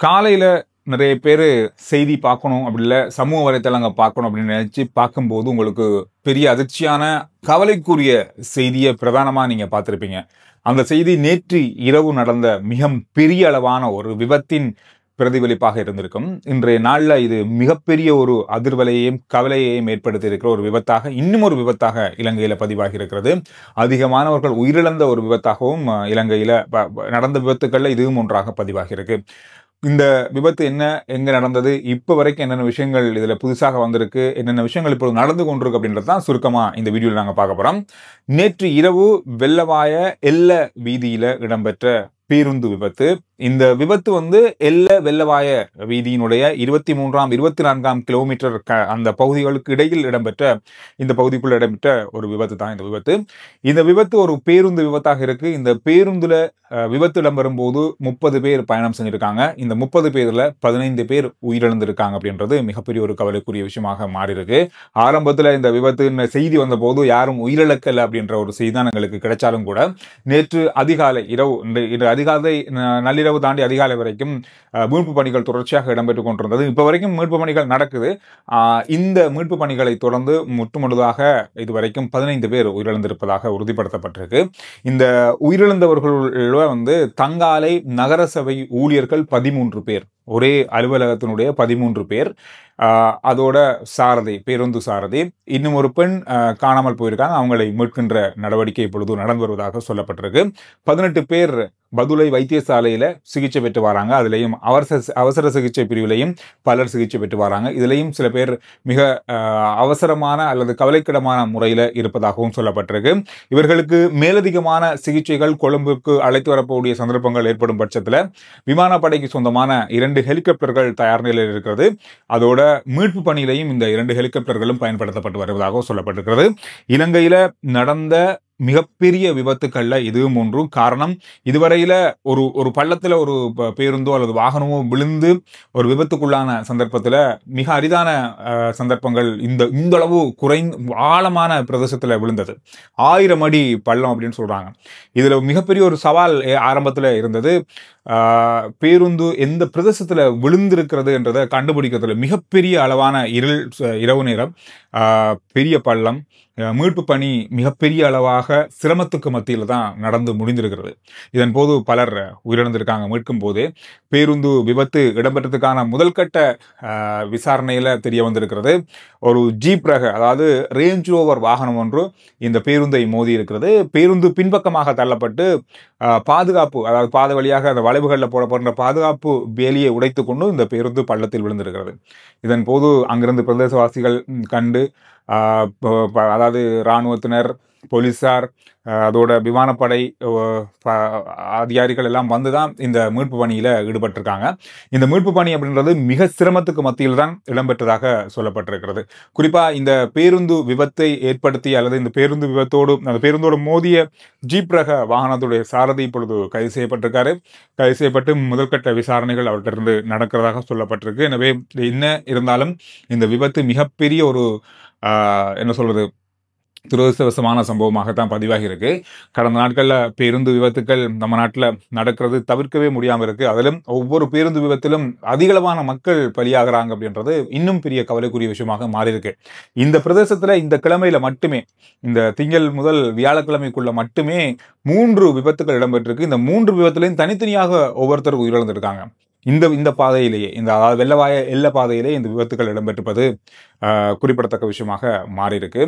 காலையில நிறைய பேரு செய்தி பார்க்கணும் அப்படி இல்ல சமூக வலைத்தளங்க பார்க்கணும் அப்படின்னு நினைச்சு பார்க்கும்போது உங்களுக்கு பெரிய அதிர்ச்சியான கவலைக்குரிய செய்தியை பிரதானமா நீங்க பார்த்திருப்பீங்க. அந்த செய்தி நேற்று இரவு நடந்த மிக பெரிய அளவான ஒரு விபத்தின் பிரதிபலிப்பாக இருந்திருக்கும். இன்றைய நாள்ல இது மிகப்பெரிய ஒரு அதிர்வலையையும் கவலையையும் ஏற்படுத்தி இருக்கிற ஒரு விபத்தாக, இன்னும் ஒரு விபத்தாக இலங்கையில பதிவாகி இருக்கிறது. அதிகமானவர்கள் உயிரிழந்த ஒரு விபத்தாகவும் இலங்கையில நடந்த விபத்துக்கள்ல இதுவும் ஒன்றாக பதிவாகி இருக்கு. இந்த விபத்து என்ன, எங்க நடந்தது, இப்ப வரைக்கும் என்னென்ன விஷயங்கள் இதுல புதுசாக வந்திருக்கு, என்னென்ன விஷயங்கள் இப்போது நடந்து கொண்டிருக்கு அப்படின்றது தான் சுருக்கமா இந்த வீடியோல நாங்க பார்க்க போறோம். நேற்று இரவு வெள்ளவாய எல்ல வீதியில இடம்பெற்ற பேருந்து விபத்து. இந்த விபத்து எல்ல வெள்ளவாய வீதியினுடைய 23ஆம் 24ஆம் கிலோமீட்டர் அந்த பகுதிகளுக்கு இடையில் இடம்பெற்ற இந்த பகுதிக்குள்ள இடம்பெற்ற ஒரு விபத்து தான் இந்த விபத்து. இந்த விபத்து ஒரு பேருந்து விபத்தாக இருக்கு. இந்த பேருந்துல விபத்து இடம்பெறும் போது 30 பேர் பயணம் செஞ்சிருக்காங்க. இந்த 30 பேர்ல 15 பேர் உயிரிழந்திருக்காங்க அப்படின்றது மிகப்பெரிய ஒரு கவலைக்குரிய விஷயமாக மாறி இருக்கு. ஆரம்பத்துல இந்த விபத்து செய்தி வந்த போது யாரும் உயிரிழக்கல அப்படின்ற ஒரு செய்தி தான் எங்களுக்கு கிடைச்சாலும் கூட, நேற்று அதிகாலை அதிகாலை நள்ளிரவு தாண்டி அதிகாலை வரைக்கும் மீட்பு பணிகள் தொடர்ச்சியாக இடம்பெற்றுக் கொண்டிருந்தது. இப்ப வரைக்கும் மீட்பு பணிகள் நடக்குது. இந்த மீட்பு பணிகளை தொடர்ந்து முற்றுமுழுதாக இதுவரைக்கும் 15 பேர் உயிரிழந்திருப்பதாக உறுதிப்படுத்தப்பட்டிருக்கு. இந்த உயிரிழந்தவர்கள் தங்காலை நகரசபை ஊழியர்கள் 13 பேர், ஒரே அலுவலகத்தினுடைய 13 பேர், அதோட சாரதி, பேருந்து சாரதி, இன்னும் ஒரு பெண் காணாமல் போயிருக்காங்க. அவங்களை மீட்கின்ற நடவடிக்கை இப்பொழுது நடந்து வருவதாக சொல்லப்பட்டிருக்கு. 18 பேர் பதுளை வைத்தியசாலையில சிகிச்சை பெற்று வராங்க. அதுலேயும் அவசர சிகிச்சை பிரிவிலையும் பலர் சிகிச்சை பெற்று வராங்க. இதுலேயும் சில பேர் மிக அவசரமான அல்லது கவலைக்கிடமான முறையில் இருப்பதாகவும் சொல்லப்பட்டிருக்கு. இவர்களுக்கு மேலதிகமான சிகிச்சைகள் கொழும்புக்கு அழைத்து வரக்கூடிய சந்தர்ப்பங்கள் ஏற்படும் பட்சத்தில் விமானப்படைக்கு சொந்தமான 2 ஹெலிகாப்டர்கள் தயார் நிலையில் இருக்கிறது. அதோட மீட்பு பணியிலையும் இந்த 2 ஹெலிகாப்டர்களும் பயன்படுத்தப்பட்டு வருவதாக சொல்லப்பட்டிருக்கிறது. இலங்கையில நடந்த மிகப்பெரிய விபத்துக்கள்ல இதுவும் ஒன்று. காரணம், இதுவரையில ஒரு பள்ளத்துல ஒரு பேருந்தோ அல்லது வாகனமோ விழுந்து ஒரு விபத்துக்குள்ளான சந்தர்ப்பத்துல மிக அரிதான சந்தர்ப்பங்கள் இந்த அளவு ஆழமான பிரதேசத்துல விழுந்தது. 1000 அடி பள்ளம் அப்படின்னு சொல்றாங்க. இதுல மிகப்பெரிய ஒரு சவால் ஆரம்பத்துல இருந்தது. பேருந்து எந்த பிரதேசத்துல விழுந்திருக்கிறது என்றதை கண்டுபிடிக்கிறதுல மிகப்பெரிய அளவான இரவு நேரம், பெரிய பள்ளம், மீட்பு பணி மிகப்பெரிய அளவாக சிரமத்துக்கு மத்தியில் தான் நடந்து முடிந்திருக்கிறது. இதன் போது பலர் உயிரிழந்திருக்காங்க. மீட்கும் போதே பேருந்து விபத்து இடம்பெற்றதுக்கான முதல் கட்ட விசாரணையில தெரிய வந்திருக்கிறது. ஒரு ஜீப் ரக, அதாவது ரேஞ்ச் ரோவர் வாகனம் ஒன்று இந்த பேருந்தை மோதி இருக்கிறது. பேருந்து பின்பக்கமாக தள்ளப்பட்டு பாதுகாப்பு, அதாவது பாதை வழியாக அந்த வளைவுகளில் போடப்படுற பாதுகாப்பு வேலியை உடைத்து கொண்டு இந்த பேருந்து பள்ளத்தில் விழுந்திருக்கிறது. இதன் போது அங்கிருந்து பிரதேசவாசிகள் கண்டு, அதாவது இராணுவத்தினர், போலீசார், அதோட விமானப்படை அதிகாரிகள் எல்லாம் வந்துதான் இந்த மீட்பு பணியில ஈடுபட்டிருக்காங்க. இந்த மீட்பு பணி அப்படின்றது மிக சிரமத்துக்கு மத்தியில் தான் இடம்பெற்றதாக சொல்லப்பட்டிருக்கிறது. குறிப்பா இந்த பேருந்து விபத்தை ஏற்படுத்தி அல்லது இந்த பேருந்து விபத்தோடு அந்த பேருந்தோடு மோதிய ஜீப் ரக வாகனத்துடைய சாரதி இப்பொழுது கைது செய்யப்பட்டிருக்காரு. கைது செய்யப்பட்டு முதற்கட்ட விசாரணைகள் அவற்றிலிருந்து நடக்கிறதாக சொல்லப்பட்டிருக்கு. எனவே என்ன இருந்தாலும் இந்த விபத்து மிகப்பெரிய ஒரு என்ன சொல்றது, துரதிர்ஷ்டவசமான சம்பவமாகத்தான் பதிவாகி இருக்கு. கடந்த நாட்களில் பேருந்து விபத்துக்கள் நம்ம நாட்டில் நடக்கிறது தவிர்க்கவே முடியாமல் இருக்கு. அதிலும் ஒவ்வொரு பேருந்து விபத்திலும் அதிகளவான மக்கள் பலியாகிறாங்க அப்படின்றது இன்னும் பெரிய கவலைக்குரிய விஷயமாக மாறி இருக்கு. இந்த பிரதேசத்துல இந்த கிழமையில மட்டுமே, இந்த திங்கள் முதல் வியாழக்கிழமைக்குள்ள மட்டுமே 3 விபத்துக்கள் இடம்பெற்றிருக்கு. இந்த 3 விபத்துலையும் தனித்தனியாக ஒவ்வொருத்தரும் உயிரிழந்திருக்காங்க. இந்த பாதையிலேயே, இந்த அதாவது வெள்ளவாய எல்ல பாதையிலே இந்த விபத்துக்கள் இடம்பெற்றிருப்பது குறிப்பிடத்தக்க விஷயமாக மாறி இருக்கு.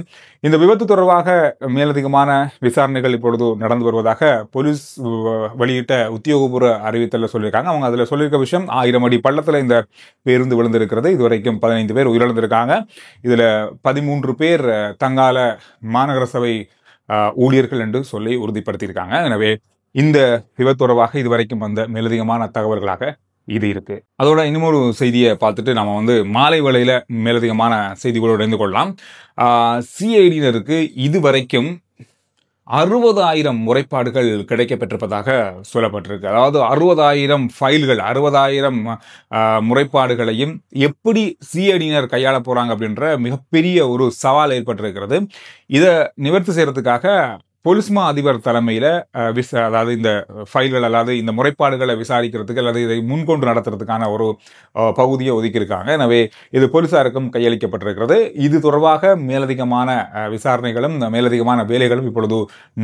இந்த விபத்து தொடர்பாக மேலதிகமான விசாரணைகள் இப்பொழுது நடந்து வருவதாக போலீஸ் வெளியிட்ட உத்தியோகபூர்வ அறிவித்தல சொல்லியிருக்காங்க. அவங்க அதுல சொல்லியிருக்க விஷயம், 1000 அடி பள்ளத்துல இந்த பேருந்து விழுந்திருக்கிறது. இதுவரைக்கும் 15 பேர் உயிரிழந்திருக்காங்க. இதுல 13 பேர் தங்கால மாநகர சபை ஊழியர்கள் என்று சொல்லி உறுதிப்படுத்தியிருக்காங்க. எனவே இந்த விபத்து தொடர்பாக இதுவரைக்கும் வந்த மேலதிகமான தகவல்களாக இது இருக்கு. அதோட இன்னொரு செய்தியை பார்த்துட்டு நம்ம மாலை வேளையில மேலதிகமான செய்திகளோடு இணைந்து கொள்ளலாம். சிஐடியினருக்கு இதுவரைக்கும் 60,000 முறைப்பாடுகள் கிடைக்கப்பட்டிருப்பதாக சொல்லப்பட்டிருக்கு. அதாவது 60,000 ஃபைல்கள், 60,000 முறைப்பாடுகளையும் எப்படி சிஐடியினர் கையாள போறாங்க அப்படின்ற மிகப்பெரிய ஒரு சவால் ஏற்பட்டிருக்கிறது. இதை நிவர்த்தி செய்யறதுக்காக போலீஸ் மா அதிபர் தலைமையில அதாவது இந்த ஃபைல்கள் அதாவது இந்த முறைப்பாடுகளை விசாரிக்கிறதுக்கு அல்லது இதை முன்கொண்டு நடத்துறதுக்கான ஒரு பகுதியை ஒதுக்கியிருக்காங்க. எனவே இது போலீசாருக்கும் கையளிக்கப்பட்டிருக்கிறது. இது தொடர்பாக மேலதிகமான விசாரணைகளும் மேலதிகமான வேலைகளும் இப்பொழுது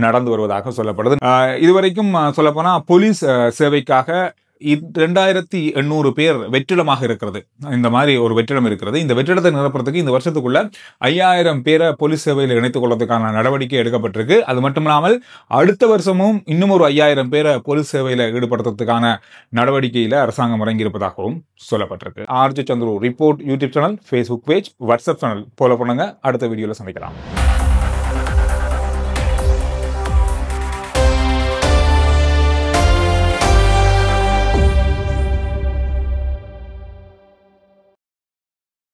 நடந்து வருவதாக சொல்லப்படுது. இதுவரைக்கும் சொல்லப்போனா போலீஸ் சேவைக்காக 2800 பேர் வெற்றிடமாக இருக்கிறது. இந்த மாதிரி ஒரு வெற்றிடம் இருக்கிறது. இந்த வெற்றிடத்தை நிரப்புறதுக்கு இந்த வருஷத்துக்குள்ள 5000 பேரை போலீஸ் சேவையில் இணைத்துக் கொள்வதற்கான நடவடிக்கை எடுக்கப்பட்டிருக்கு. அது மட்டுமில்லாமல் அடுத்த வருஷமும் இன்னும் ஒரு 5000 பேரை போலீஸ் சேவையில் ஈடுபடுத்துறதுக்கான நடவடிக்கையில அரசாங்கம் இறங்கியிருப்பதாகவும் சொல்லப்பட்டிருக்கு. RG Chandru report YouTube channel, Facebook page, WhatsApp channel follow பண்ணுங்க. அடுத்த வீடியோல சந்திக்கலாம்.